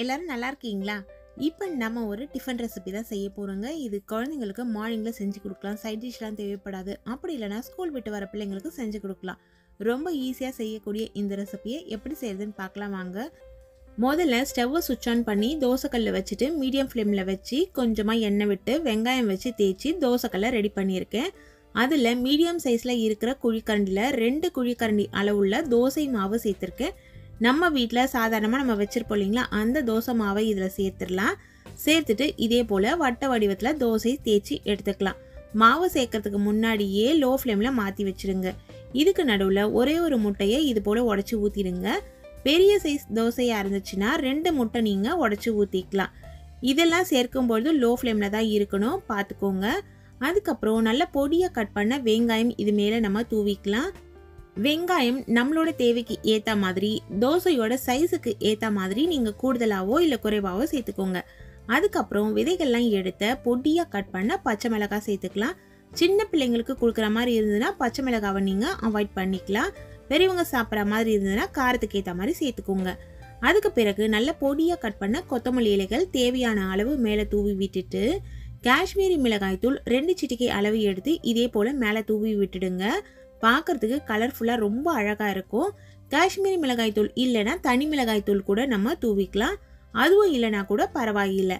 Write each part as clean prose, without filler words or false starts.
எல்லாரும் நல்லா இருக்கீங்களா? இப்போ நம்ம ஒரு டிஃபன் ரெசிபி தான் செய்ய போறோங்க. இது குழந்தைங்களுக்கு மார்னிங்ல செஞ்சு கொடுக்கலாம். சைட் டிஷ்லாம் தேவைப்படாது. அப்படி இல்லைனா ஸ்கூல் விட்டு வர பிள்ளைங்களுக்கு செஞ்சு கொடுக்கலாம். ரொம்ப ஈஸியாக செய்யக்கூடிய இந்த ரெசிபியை எப்படி செய்யறதுன்னு பார்க்கலாம் வாங்க. முதல்ல ஸ்டவ்வை சுவிட்ச் ஆன் பண்ணி தோசைக்கல்லை வச்சுட்டு மீடியம் ஃப்ளேமில் வச்சு கொஞ்சமாக எண்ணெய் விட்டு வெங்காயம் வச்சு தேய்ச்சி தோசைக்கல்லை ரெடி பண்ணியிருக்கேன். அதில் மீடியம் சைஸில் இருக்கிற குழிக்கரண்டியில் 2 குழிக்கரண்டி அளவுள்ள தோசை மாவு சேர்த்துருக்கேன். நம்ம வீட்டில் சாதாரணமாக நம்ம வச்சுருப்போம் இல்லைங்களா, அந்த தோசை மாவை இதில் சேர்த்துடலாம். சேர்த்துட்டு இதே போல் வட்ட வடிவத்தில் தோசை தேய்ச்சி எடுத்துக்கலாம். மாவு சேர்க்கறதுக்கு முன்னாடியே லோ ஃப்ளேமில் மாற்றி வச்சுருங்க. இதுக்கு நடுவில் ஒரே ஒரு முட்டையை இது போல் உடச்சி ஊற்றிடுங்க. பெரிய சைஸ் தோசையாக இருந்துச்சுன்னா 2 முட்டை நீங்கள் உடச்சி ஊற்றிக்கலாம். இதெல்லாம் சேர்க்கும்பொழுது லோ ஃப்ளேமில் தான் இருக்கணும், பார்த்துக்கோங்க. அதுக்கப்புறம் நல்ல பொடியாக கட் பண்ண வெங்காயம் இது மேலே நம்ம தூவிக்கலாம். வெங்காயம் நம்மளோட தேவைக்கு ஏற்ற மாதிரி தோசையோட சைஸுக்கு ஏற்ற மாதிரி நீங்கள் கூடுதலாவோ இல்லை குறைவாவோ சேர்த்துக்கோங்க. அதுக்கப்புறம் விதைகள்லாம் எடுத்த பொடியாக கட் பண்ண பச்சை மிளகாய் சேர்த்துக்கலாம். சின்ன பிள்ளைங்களுக்கு கொடுக்குற மாதிரி இருந்ததுன்னா பச்சை மிளகாவை நீங்கள் அவாய்ட் பண்ணிக்கலாம். பெரியவங்க சாப்பிட்ற மாதிரி இருந்ததுன்னா காரத்துக்கு ஏற்ற மாதிரி சேர்த்துக்கோங்க. அதுக்கு பிறகு நல்ல பொடியாக கட் பண்ண கொத்தமல்லி இலைகள் தேவையான அளவு மேலே தூவி விட்டுட்டு காஷ்மீரி மிளகாய் தூள் 2 சிட்டிகை அளவு எடுத்து இதே போல் மேலே தூவி விட்டுடுங்க. பார்க்கறதுக்கு கலர்ஃபுல்லாக ரொம்ப அழகாக இருக்கும். காஷ்மீரி மிளகாய் தூள் இல்லைன்னா தனி மிளகாய் தூள் கூட நம்ம தூவிக்கலாம். அதுவும் இல்லைனா கூட பரவாயில்லை.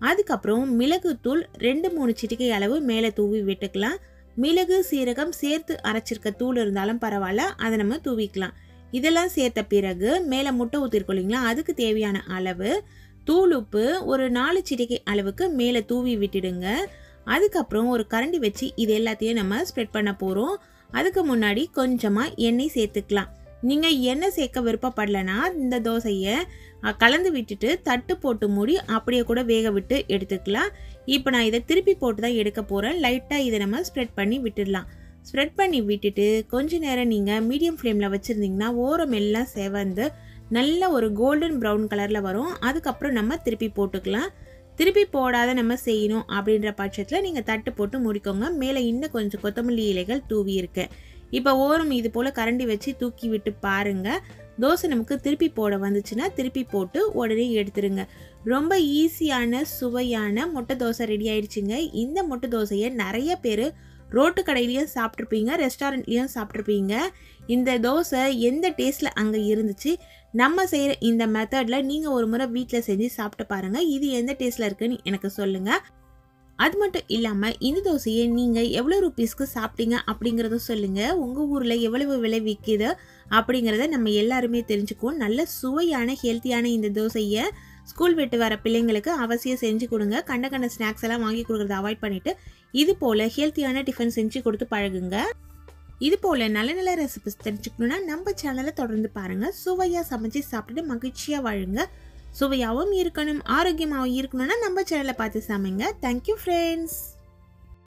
அதுக்கப்புறம் மிளகு தூள் 2-3 சிட்டிகை அளவு மேலே தூவி விட்டுக்கலாம். மிளகு சீரகம் சேர்த்து அரைச்சிருக்க தூள் இருந்தாலும் பரவாயில்ல, அதை நம்ம தூவிக்கலாம். இதெல்லாம் சேர்த்த பிறகு மேலே முட்டை ஊற்றிருக்கோம் இல்லைங்களா, அதுக்கு தேவையான அளவு தூள் உப்பு ஒரு 4 சிட்டிகை அளவுக்கு மேலே தூவி விட்டுடுங்க. அதுக்கப்புறம் ஒரு கரண்டி வச்சு இது எல்லாத்தையும் நம்ம ஸ்ப்ரெட் பண்ண போகிறோம். அதுக்கு முன்னாடி கொஞ்சமாக எண்ணெய் சேர்த்துக்கலாம். நீங்கள் எண்ணெய் சேர்க்க விருப்பப்படலைன்னா இந்த தோசையை கலந்து விட்டுட்டு தட்டு போட்டு மூடி அப்படியே கூட வேக விட்டு எடுத்துக்கலாம். இப்போ நான் இதை திருப்பி போட்டு தான் எடுக்க போகிறேன். லைட்டாக இதை நம்ம ஸ்ப்ரெட் பண்ணி விட்டுடலாம். ஸ்ப்ரெட் பண்ணி விட்டுட்டு கொஞ்ச நேரம் நீங்கள் மீடியம் ஃப்ளேமில் வச்சுருந்தீங்கன்னா ஓரம் எல்லாம் செவந்து நல்ல ஒரு கோல்டன் ப்ரௌன் கலரில் வரும். அதுக்கப்புறம் நம்ம திருப்பி போட்டுக்கலாம். திருப்பி போடாத நம்ம செய்யணும் அப்படின்ற பட்சத்தில் நீங்கள் தட்டு போட்டு முடிக்கோங்க. மேலே இன்னும் கொஞ்சம் கொத்தமல்லி இலைகள் தூவி இருக்கு. இப்போ ஓரம் இது போல் கரண்டி வச்சு தூக்கி விட்டு பாருங்கள். தோசை நமக்கு திருப்பி போட வந்துச்சுன்னா திருப்பி போட்டு உடனே எடுத்துருங்க. ரொம்ப ஈஸியான சுவையான முட்டை தோசை ரெடி ஆயிடுச்சுங்க. இந்த முட்டை தோசையை நிறைய பேர் ரோட்டு கடையிலையும் சாப்பிட்ருப்பீங்க, ரெஸ்டாரண்ட்லேயும் சாப்பிட்ருப்பீங்க. இந்த தோசை எந்த டேஸ்ட்டில் அங்கே இருந்துச்சு, நம்ம செய்கிற இந்த மெத்தடில் நீங்கள் ஒரு முறை வீட்டில் செஞ்சு சாப்பிட்டு பாருங்கள். இது எந்த டேஸ்ட்டில் இருக்குன்னு எனக்கு சொல்லுங்கள். அது மட்டும் இல்லாமல் இந்த தோசையை நீங்கள் எவ்வளோ ருபீஸ்க்கு சாப்பிட்டீங்க அப்படிங்கிறத சொல்லுங்கள். உங்கள் ஊரில் எவ்வளவு விலை விற்கிது அப்படிங்கிறத நம்ம எல்லாருமே தெரிஞ்சுக்குவோம். நல்ல சுவையான ஹெல்த்தியான இந்த தோசையை ஸ்கூல் விட்டு வர பிள்ளைங்களுக்கு அவசியம் செஞ்சு கொடுங்க. கண்ட ஸ்நாக்ஸ் எல்லாம் வாங்கி கொடுக்குறத அவாய்ட் பண்ணிவிட்டு இது போல் ஹெல்த்தியான டிஃபன் செஞ்சு கொடுத்து பழகுங்க. இது போல் நல்ல நல்ல ரெசிபிஸ் தெரிஞ்சுக்கணுன்னா நம்ம சேனலை தொடர்ந்து பாருங்கள். சுவையாக சமைச்சு சாப்பிட்டுட்டு மகிழ்ச்சியாக வாழுங்க. சுவையாகவும் இருக்கணும், ஆரோக்கியமாகவும் இருக்கணும்னா நம்ம சேனலை பார்த்து சமைங்க. Thank you friends.